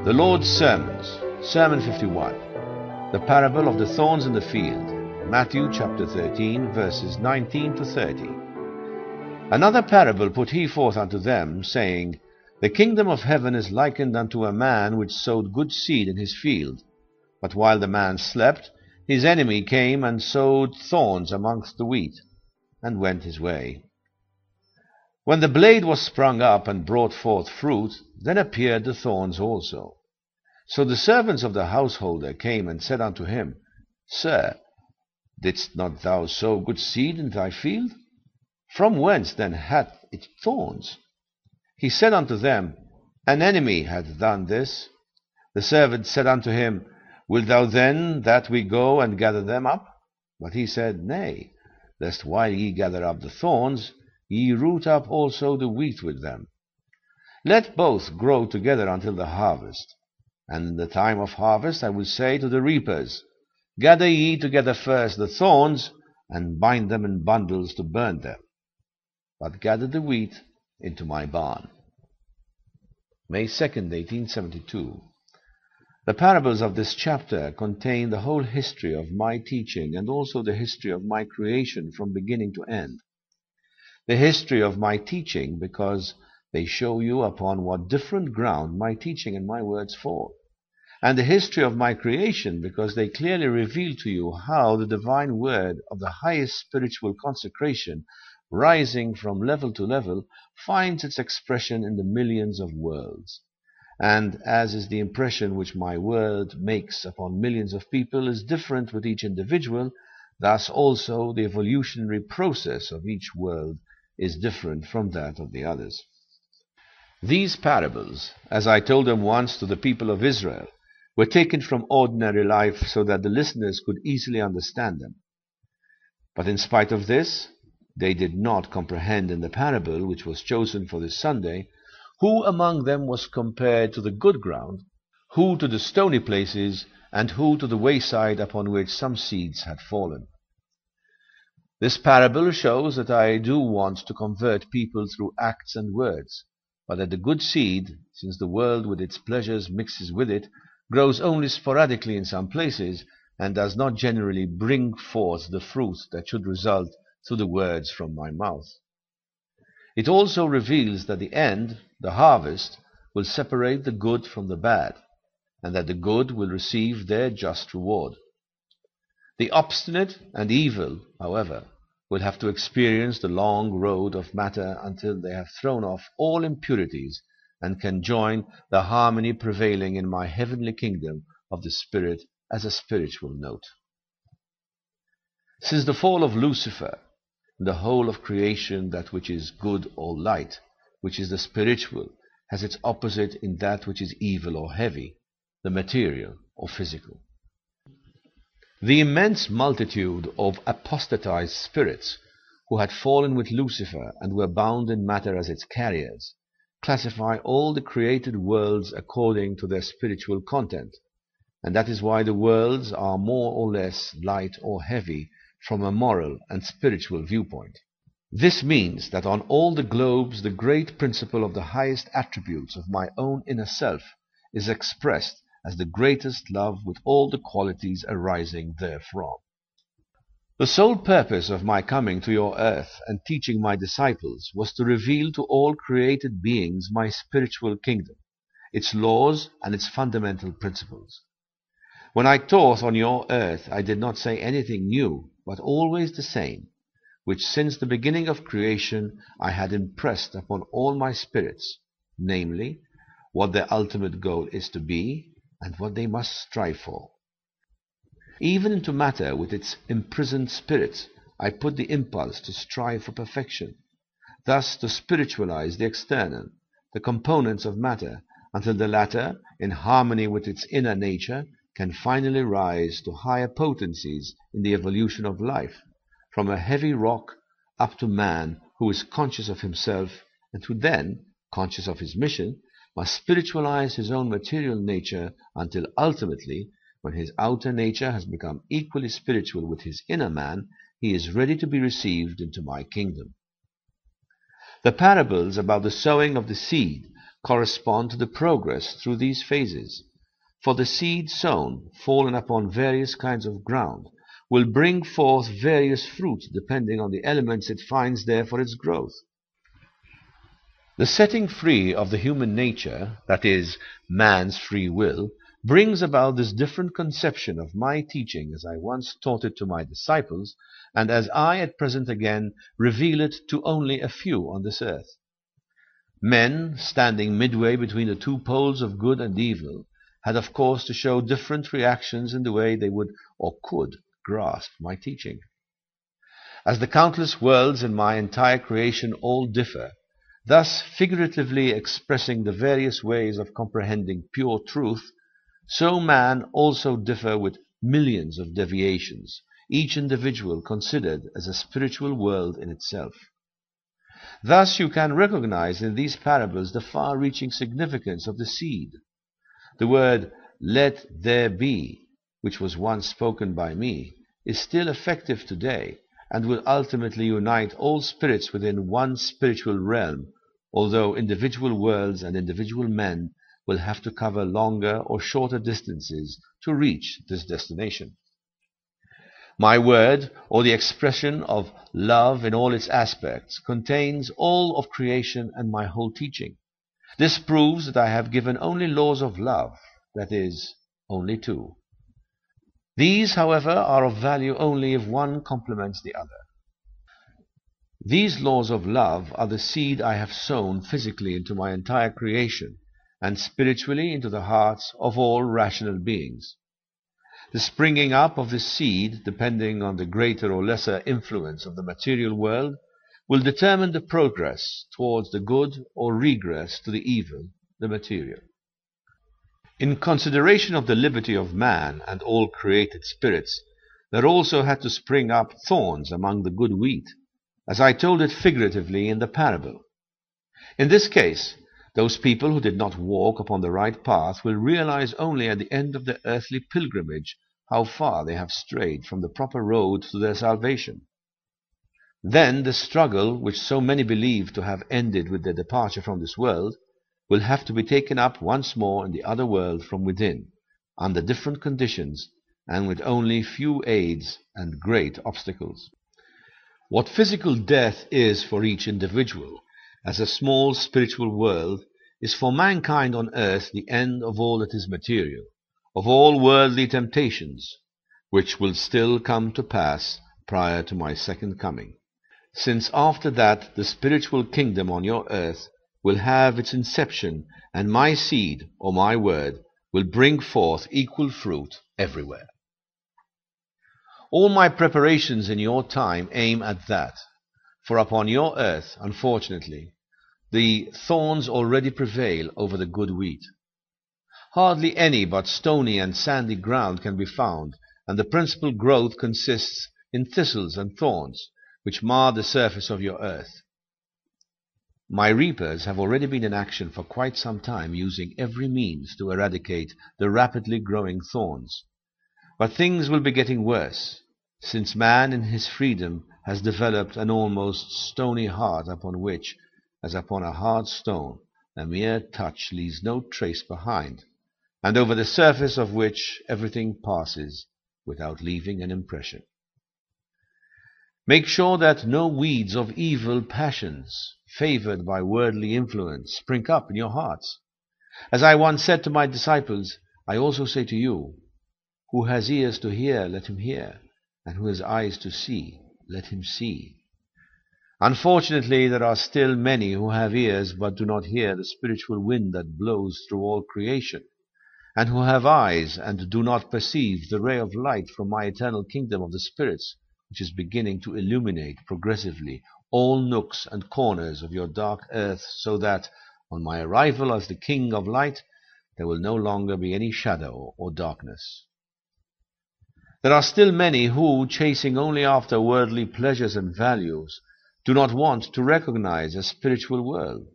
The Lord's Sermons, Sermon 51, the parable of the thorns in the field, Matthew chapter 13, verses 19 to 30. Another parable put he forth unto them, saying, The kingdom of heaven is likened unto a man which sowed good seed in his field. But while the man slept, his enemy came and sowed thorns amongst the wheat, and went his way. When the blade was sprung up and brought forth fruit, then appeared the thorns also. So the servants of the householder came and said unto him, Sir, didst not thou sow good seed in thy field? From whence then hath it thorns? He said unto them, An enemy hath done this. The servants said unto him, Wilt thou then that we go and gather them up? But he said, Nay, lest while ye gather up the thorns, ye root up also the wheat with them. Let both grow together until the harvest. And in the time of harvest I will say to the reapers, Gather ye together first the thorns, and bind them in bundles to burn them, but gather the wheat into my barn. May 2nd, 1872. The parables of this chapter contain the whole history of my teaching and also the history of my creation from beginning to end. The history of my teaching because they show you upon what different ground my teaching and my words fall. And the history of my creation because they clearly reveal to you how the divine word of the highest spiritual consecration, rising from level to level, finds its expression in the millions of worlds. And as is the impression which my word makes upon millions of people is different with each individual, thus also the evolutionary process of each world is different from that of the others. These parables, as I told them once to the people of Israel, were taken from ordinary life so that the listeners could easily understand them. But in spite of this, they did not comprehend in the parable which was chosen for this Sunday, who among them was compared to the good ground, who to the stony places, and who to the wayside upon which some seeds had fallen. This parable shows that I do want to convert people through acts and words, but that the good seed, since the world with its pleasures mixes with it, grows only sporadically in some places, and does not generally bring forth the fruit that should result through the words from my mouth. It also reveals that the end, the harvest, will separate the good from the bad, and that the good will receive their just reward. The obstinate and evil, however, will have to experience the long road of matter until they have thrown off all impurities and can join the harmony prevailing in my heavenly kingdom of the Spirit as a spiritual note. Since the fall of Lucifer, in the whole of creation that which is good or light, which is the spiritual, has its opposite in that which is evil or heavy, the material or physical. The immense multitude of apostatized spirits who had fallen with Lucifer and were bound in matter as its carriers, classify all the created worlds according to their spiritual content, and that is why the worlds are more or less light or heavy from a moral and spiritual viewpoint. This means that on all the globes the great principle of the highest attributes of my own inner self is expressed as the greatest love with all the qualities arising therefrom. The sole purpose of my coming to your earth and teaching my disciples was to reveal to all created beings my spiritual kingdom, its laws and its fundamental principles. When I taught on your earth, I did not say anything new, but always the same, which since the beginning of creation I had impressed upon all my spirits, namely, what their ultimate goal is to be, and what they must strive for. Even into matter with its imprisoned spirits, I put the impulse to strive for perfection, thus to spiritualize the external, the components of matter, until the latter, in harmony with its inner nature, can finally rise to higher potencies in the evolution of life, from a heavy rock up to man who is conscious of himself, and who then, conscious of his mission, must spiritualize his own material nature until ultimately, when his outer nature has become equally spiritual with his inner man, he is ready to be received into my kingdom. The parables about the sowing of the seed correspond to the progress through these phases. For the seed sown, fallen upon various kinds of ground, will bring forth various fruit depending on the elements it finds there for its growth. The setting free of the human nature, that is, man's free will, brings about this different conception of my teaching as I once taught it to my disciples, and as I at present again reveal it to only a few on this earth. Men, standing midway between the two poles of good and evil, had of course to show different reactions in the way they would or could grasp my teaching. As the countless worlds in my entire creation all differ, thus figuratively expressing the various ways of comprehending pure truth, so man also differ with millions of deviations, each individual considered as a spiritual world in itself. Thus you can recognize in these parables the far-reaching significance of the seed. The word, "let there be," which was once spoken by me, is still effective today, and will ultimately unite all spirits within one spiritual realm, although individual worlds and individual men will have to cover longer or shorter distances to reach this destination. My word, or the expression of love in all its aspects, contains all of creation and my whole teaching. This proves that I have given only laws of love, that is, only two. These, however, are of value only if one complements the other. These laws of love are the seed I have sown physically into my entire creation, and spiritually into the hearts of all rational beings. The springing up of this seed, depending on the greater or lesser influence of the material world, will determine the progress towards the good or regress to the evil, the material. In consideration of the liberty of man and all created spirits, there also had to spring up thorns among the good wheat, as I told it figuratively in the parable. In this case, those people who did not walk upon the right path will realize only at the end of their earthly pilgrimage how far they have strayed from the proper road to their salvation. Then the struggle, which so many believe to have ended with their departure from this world, will have to be taken up once more in the other world from within, under different conditions, and with only few aids and great obstacles. What physical death is for each individual, as a small spiritual world, is for mankind on earth the end of all that is material, of all worldly temptations, which will still come to pass prior to my second coming, since after that the spiritual kingdom on your earth will have its inception, and my seed, or my word, will bring forth equal fruit everywhere. All my preparations in your time aim at that, for upon your earth, unfortunately, the thorns already prevail over the good wheat. Hardly any but stony and sandy ground can be found, and the principal growth consists in thistles and thorns, which mar the surface of your earth. My reapers have already been in action for quite some time, using every means to eradicate the rapidly growing thorns. But things will be getting worse, since man in his freedom has developed an almost stony heart upon which, as upon a hard stone, a mere touch leaves no trace behind, and over the surface of which everything passes without leaving an impression. Make sure that no weeds of evil passions, favored by worldly influence, spring up in your hearts. As I once said to my disciples, I also say to you, who has ears to hear, let him hear, and who has eyes to see, let him see. Unfortunately, there are still many who have ears but do not hear the spiritual wind that blows through all creation, and who have eyes and do not perceive the ray of light from my eternal kingdom of the spirits, which is beginning to illuminate progressively all nooks and corners of your dark earth, so that, on my arrival as the King of Light, there will no longer be any shadow or darkness. There are still many who, chasing only after worldly pleasures and values, do not want to recognize a spiritual world,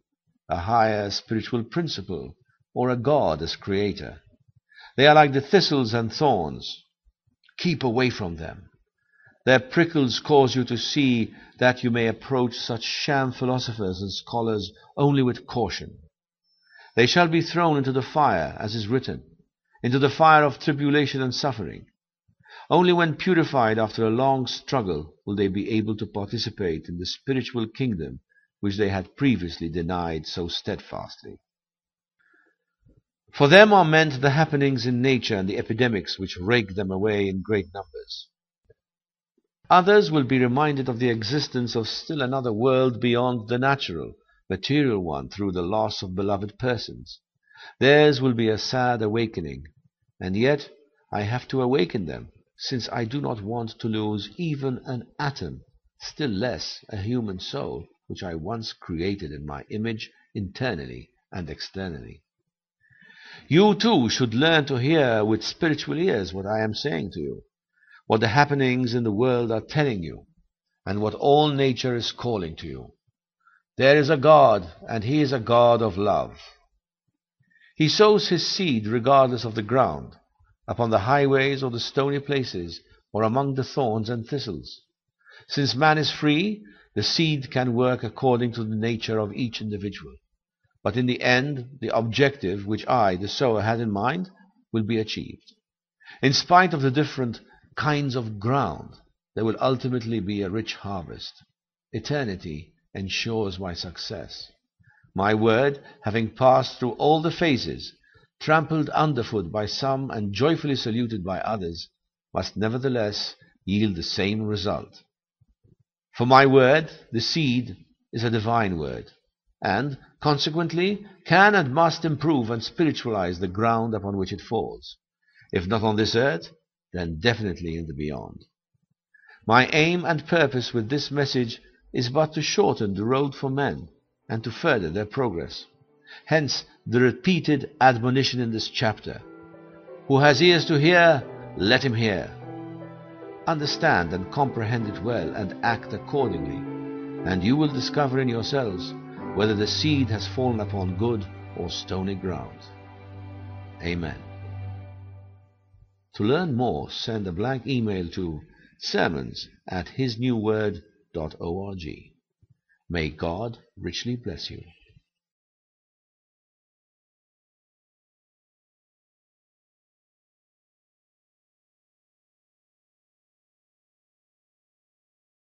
a higher spiritual principle, or a God as creator. They are like the thistles and thorns. Keep away from them. Their prickles cause you to see that you may approach such sham philosophers and scholars only with caution. They shall be thrown into the fire, as is written, into the fire of tribulation and suffering. Only when purified after a long struggle will they be able to participate in the spiritual kingdom which they had previously denied so steadfastly. For them are meant the happenings in nature and the epidemics which rake them away in great numbers. Others will be reminded of the existence of still another world beyond the natural, material one through the loss of beloved persons. Theirs will be a sad awakening, and yet I have to awaken them, since I do not want to lose even an atom, still less a human soul, which I once created in my image internally and externally. You too should learn to hear with spiritual ears what I am saying to you, what the happenings in the world are telling you, and what all nature is calling to you. There is a God, and He is a God of love. He sows His seed regardless of the ground, upon the highways or the stony places, or among the thorns and thistles. Since man is free, the seed can work according to the nature of each individual. But in the end, the objective which I, the sower, had in mind will be achieved. In spite of the different kinds of ground, there will ultimately be a rich harvest. Eternity ensures my success. My word, having passed through all the phases, trampled underfoot by some and joyfully saluted by others, must nevertheless yield the same result. For my word, the seed, is a divine word, and, consequently, can and must improve and spiritualize the ground upon which it falls. If not on this earth, then definitely in the beyond. My aim and purpose with this message is but to shorten the road for men, and to further their progress. Hence the repeated admonition in this chapter. Who has ears to hear, let him hear. Understand and comprehend it well, and act accordingly, and you will discover in yourselves whether the seed has fallen upon good or stony ground. Amen. To learn more, send a blank email to sermons@hisnewword.org. May God richly bless you.